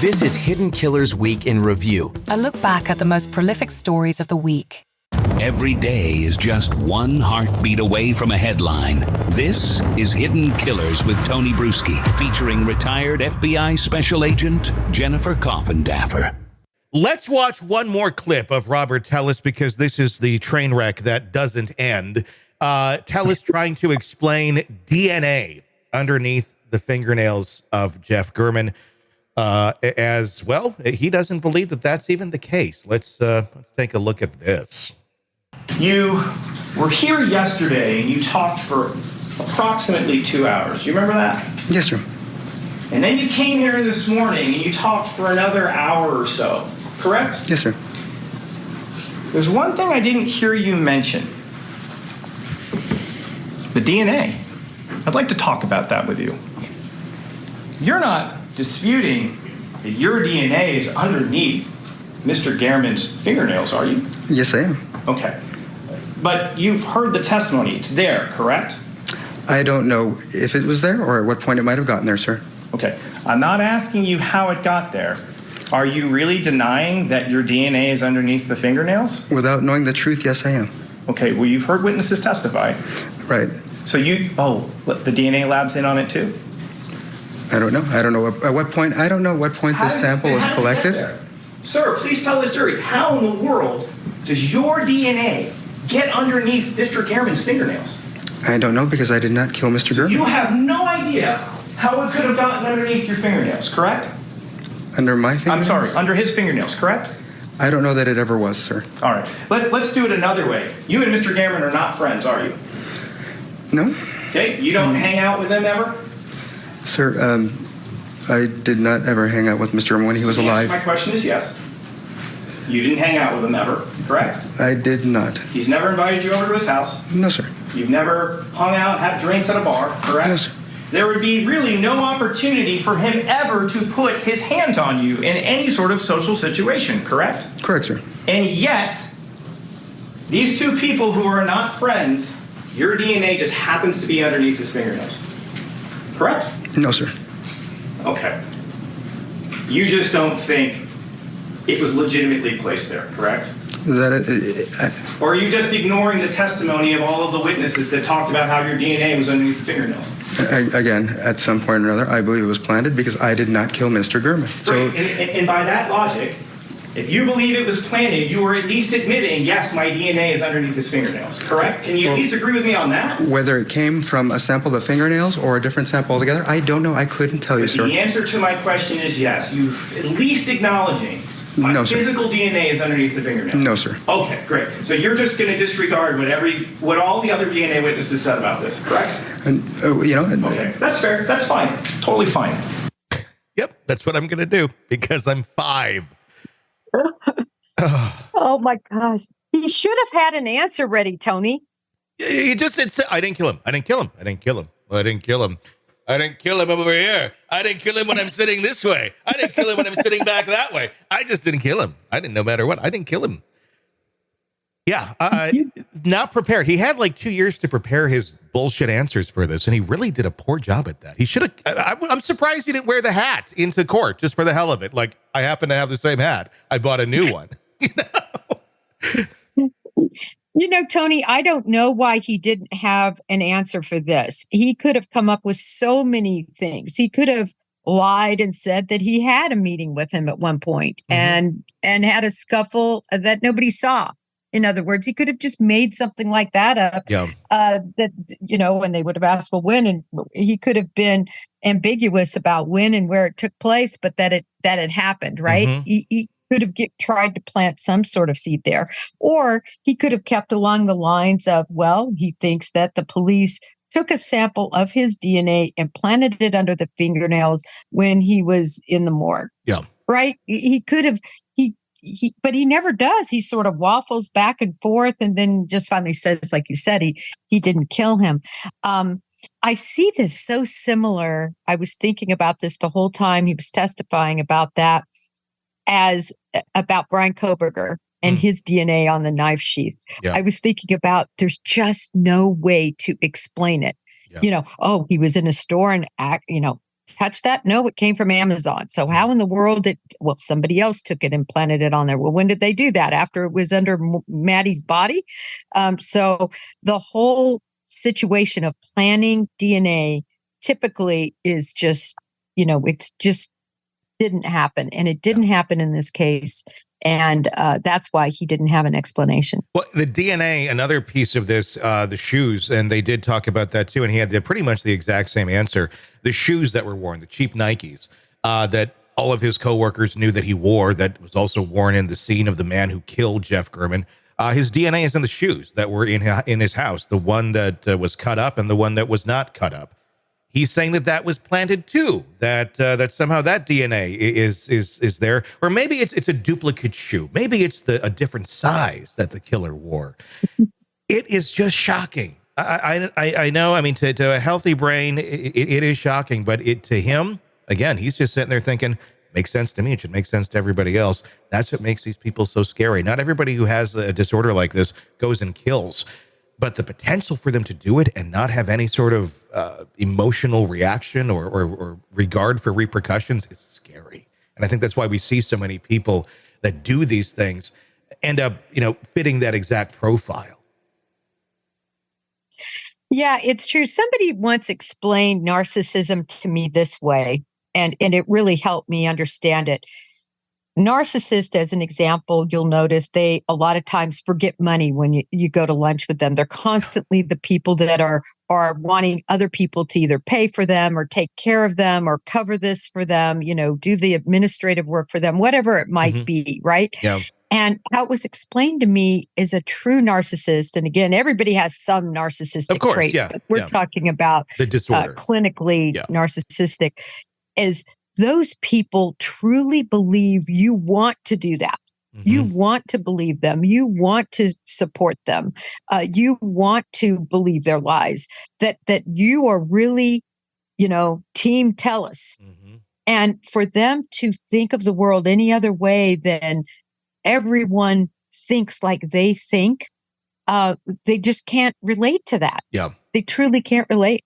This is Hidden Killers Week in Review. A look back at the most prolific stories of the week. Every day is just one heartbeat away from a headline. This is Hidden Killers with Tony Brueski, featuring retired FBI Special Agent Jennifer Coffindaffer. Let's watch one more clip of Robert Tellis, because this is the train wreck that doesn't end. Tellis trying to explain DNA underneath the fingernails of Jeff German. As well, he doesn't believe that that's even the case. Let's take a look at this. You were here yesterday and you talked for approximately 2 hours. Do you remember that? Yes, sir. And then you came here this morning and you talked for another hour or so, correct? Yes, sir. There's one thing I didn't hear you mention. The DNA. I'd like to talk about that with you. You're not disputing that your DNA is underneath Mr. Gehrman's fingernails, are you? Yes, I am. Okay. But you've heard the testimony. It's there, correct? I don't know if it was there or at what point it might have gotten there, sir. Okay. I'm not asking you how it got there. Are you really denying that your DNA is underneath the fingernails? Without knowing the truth, yes, I am. Okay. Well, you've heard witnesses testify. Right. So the DNA lab's in on it too? I don't know. I don't know at what point. I don't know what point this sample was collected. Sir, please tell this jury, how in the world does your DNA get underneath Mr. Gehrman's fingernails? I don't know, because I did not kill Mr. German. You have no idea how it could have gotten underneath your fingernails, correct? Under my fingernails? I'm sorry, under his fingernails, correct? I don't know that it ever was, sir. All right. Let's do it another way. You and Mr. Gehrman are not friends, are you? No. Okay, you don't hang out with him ever? Sir, I did not ever hang out with Mr. German when he was alive. My question is yes. You didn't hang out with him ever, correct? I did not. He's never invited you over to his house? No, sir. You've never hung out, had drinks at a bar, correct? No, sir. There would be really no opportunity for him ever to put his hands on you in any sort of social situation, correct? Correct, sir. And yet, these two people who are not friends, your DNA just happens to be underneath his fingernails, correct? No, sir. Okay. You just don't think it was legitimately placed there, correct? Or are you just ignoring the testimony of all of the witnesses that talked about how your DNA was underneath the fingernails? Again, at some point or another, I believe it was planted because I did not kill Mr. German. So, and by that logic, if you believe it was planted, you are at least admitting, yes, my DNA is underneath his fingernails, correct? Can you at least agree with me on that? Whether it came from a sample of the fingernails or a different sample altogether, I don't know. I couldn't tell you, sir. The answer to my question is yes. You're at least acknowledging my physical DNA is underneath the fingernails. No, sir. Okay, great. So you're just going to disregard what all the other DNA witnesses said about this, correct? Okay, that's fair. That's fine. Totally fine. Yep, that's what I'm going to do, because I'm 5. Oh my gosh. He should have had an answer ready, Tony. He just said, I didn't kill him. I didn't kill him. I didn't kill him. I didn't kill him. I didn't kill him over here. I didn't kill him when I'm sitting this way. I didn't kill him when I'm sitting back that way. I just didn't kill him. I didn't, no matter what. I didn't kill him. Yeah, not prepared. He had like 2 years to prepare his bullshit answers for this, and he really did a poor job at that. He should have. I'm surprised he didn't wear the hat into court just for the hell of it. Like, I happen to have the same hat. I bought a new one. You know, Tony, I don't know why he didn't have an answer for this. He could have come up with so many things. He could have lied and said that he had a meeting with him at one point and had a scuffle that nobody saw. In other words, he could have just made something like that up. Yeah. And they would have asked, well, when, and he could have been ambiguous about when and where it took place, but that it happened, right? Mm-hmm. He could have tried to plant some sort of seed there, or he could have kept along the lines of, well, he thinks that the police took a sample of his DNA and planted it under the fingernails when he was in the morgue. Yeah. Right. He could have, but he never does. He sort of waffles back and forth and then just finally says, like you said, he didn't kill him. I see this so similar. I was thinking about this the whole time he was testifying about that, as about Brian Koberger and his DNA on the knife sheath. Yeah. I was thinking about, there's just no way to explain it. Yeah. He was in a store and touch that? No, it came from Amazon. So how in the world somebody else took it and planted it on there. Well, when did they do that? After it was under Maddie's body? So the whole situation of planting DNA typically is just, it's just didn't happen. And it didn't happen in this case. And that's why he didn't have an explanation. Well, the DNA, another piece of this, the shoes, and they did talk about that too. And he had pretty much the exact same answer. The shoes that were worn, the cheap Nikes, that all of his coworkers knew that he wore, that was also worn in the scene of the man who killed Jeff German. His DNA is in the shoes that were in his house, the one that was cut up and the one that was not cut up. He's saying that was planted too, that somehow that DNA is there, or maybe it's a duplicate shoe. Maybe it's a different size that the killer wore. It is just shocking. I know. I mean, to a healthy brain, it is shocking, but to him, again, he's just sitting there thinking, makes sense to me. It should make sense to everybody else. That's what makes these people so scary. Not everybody who has a disorder like this goes and kills. But the potential for them to do it and not have any sort of emotional reaction or regard for repercussions is scary. And I think that's why we see so many people that do these things end up, fitting that exact profile. Yeah, it's true. Somebody once explained narcissism to me this way, and it really helped me understand it. Narcissists, as an example, you'll notice they a lot of times forget money when you go to lunch with them. They're constantly the people that are wanting other people to either pay for them or take care of them or cover this for them, do the administrative work for them, whatever it might be, right? Yeah. And how it was explained to me is a true narcissist. And again, everybody has some narcissistic traits, but we're talking about the disorder. Clinically narcissistic is those people truly believe you want to do that. You want to believe them. You want to support them. You want to believe their lies, that you are really, team Tellus. And for them to think of the world any other way than everyone thinks like they think, they just can't relate to that. Yeah. They truly can't relate.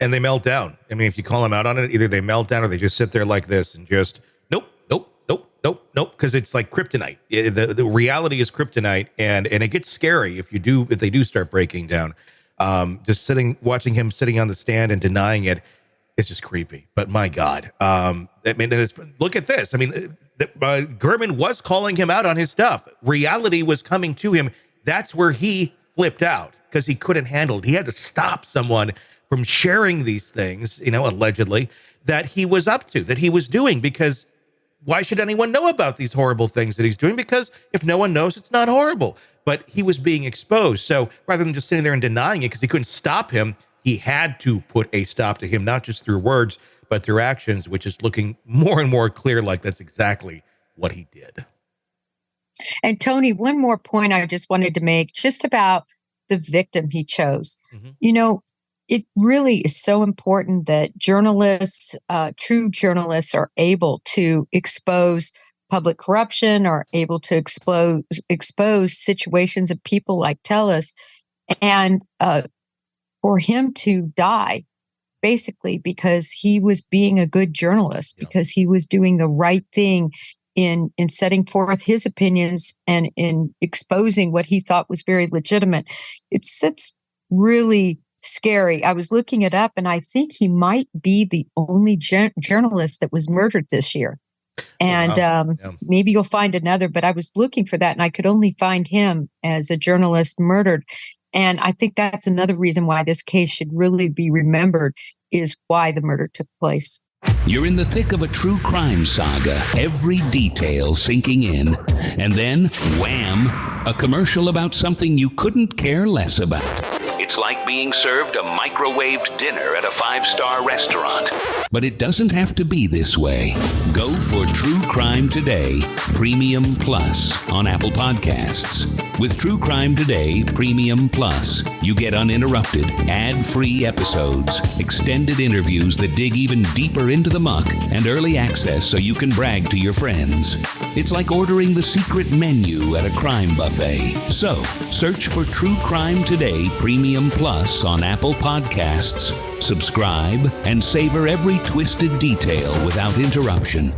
And they melt down. I mean, if you call them out on it, either they melt down or they just sit there like this and just, nope. Because it's like kryptonite. The reality is kryptonite. And it gets scary if they do start breaking down. Just watching him sitting on the stand and denying it, it's just creepy. But my God. Look at this. I mean, German was calling him out on his stuff. Reality was coming to him. That's where he flipped out because he couldn't handle it. He had to stop someone from sharing these things, allegedly, that he was up to, that he was doing, because why should anyone know about these horrible things that he's doing? Because if no one knows, it's not horrible. But he was being exposed. So rather than just sitting there and denying it because he couldn't stop him, he had to put a stop to him, not just through words, but through actions, which is looking more and more clear like that's exactly what he did. And Tony, one more point I just wanted to make just about the victim he chose. It really is so important that journalists, true journalists, are able to expose public corruption, are able to expose situations of people like Tellus, and for him to die, basically because he was being a good journalist, because he was doing the right thing in setting forth his opinions and in exposing what he thought was very legitimate. It's really scary. I was looking it up, and I think he might be the only journalist that was murdered this year. And maybe you'll find another, but I was looking for that, and I could only find him as a journalist murdered. And I think that's another reason why this case should really be remembered, is why the murder took place. You're in the thick of a true crime saga, every detail sinking in, and then, wham, a commercial about something you couldn't care less about. It's like being served a microwaved dinner at a 5-star restaurant. But it doesn't have to be this way. Go for True Crime Today, Premium Plus on Apple Podcasts. With True Crime Today Premium Plus, you get uninterrupted, ad-free episodes, extended interviews that dig even deeper into the muck, and early access so you can brag to your friends. It's like ordering the secret menu at a crime buffet. So, search for True Crime Today Premium Plus on Apple Podcasts, subscribe, and savor every twisted detail without interruption.